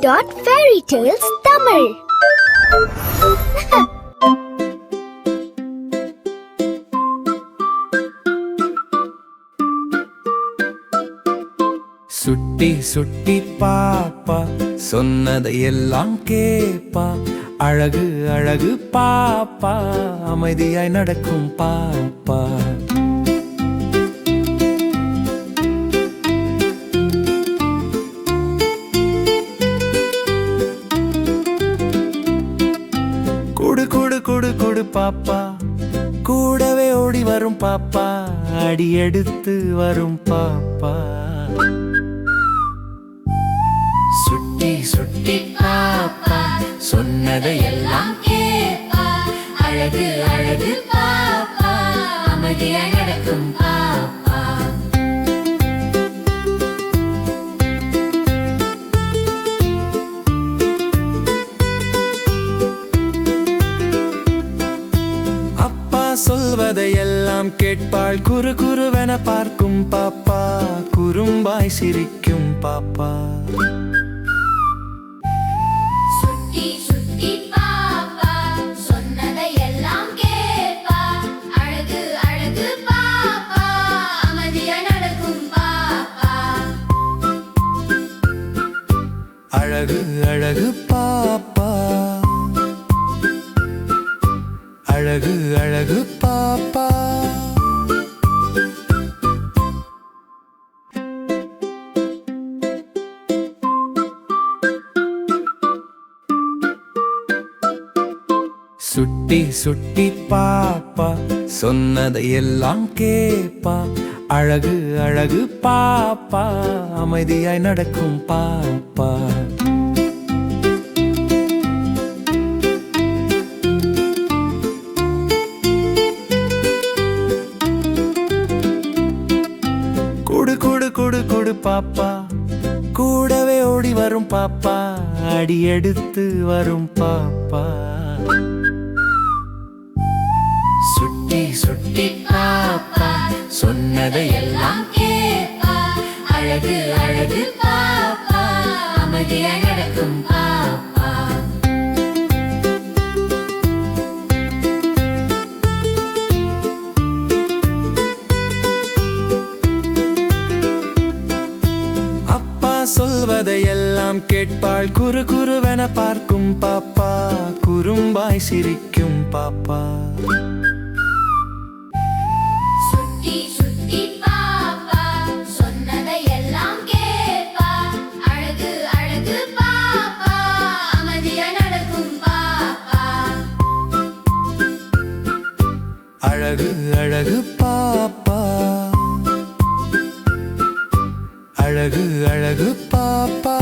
www.fairytales Tamil. சுட்டி சுட்டி பாப்பா சொன்னதையெல்லாம் கேப்பா, அழகு அழகு பாப்பா அமைதியாய் நடக்கும் பாப்பா. குடு குடு குடு குடு பாப்பா, கூடவே ஓடி வரும் பாப்பா, அடி எடுத்து வரும் பாப்பா. சுட்டி சுட்டி பாப்பா சொன்னதையெல்லாம் கேப்பா, அழகு அழகு பாப்பா அமைதியாய் நடக்கும் பாப்பா. அப்பா சொல்வதையெல்லாம் கேட்பாள், குறு குருவென பார்க்கும் பாப்பா, குறும்பாய் சிரிக்கும் பாப்பா. அழகு அழகு பாப்பா, அழகு அழகு பாப்பா. சுட்டி சுட்டி பாப்பா சொன்னதையெல்லாம் கேப்பா, அழகு அழகு பாப்பா அமைதியாய் நடக்கும் பாப்பா. குடு குடு குடு குடு பாப்பா, கூடவே ஓடி வரும் பாப்பா, அடி எடுத்து வரும் பாப்பா. சுட்டி சுட்டி பாப்பா சொன்னதையெல்லாம் கேப்பா, அழகு அழகு பாப்பா அமைதியாய் நடக்கும் பாப்பா. அப்பா சொல்வதையெல்லாம் கேட்பாள், குறு குருவென பார்க்கும் பாப்பா, குறும்பாய் சிரிக்கும் பாப்பா. அழகு அழகு பாப்பா, அழகு அழகு பாப்பா.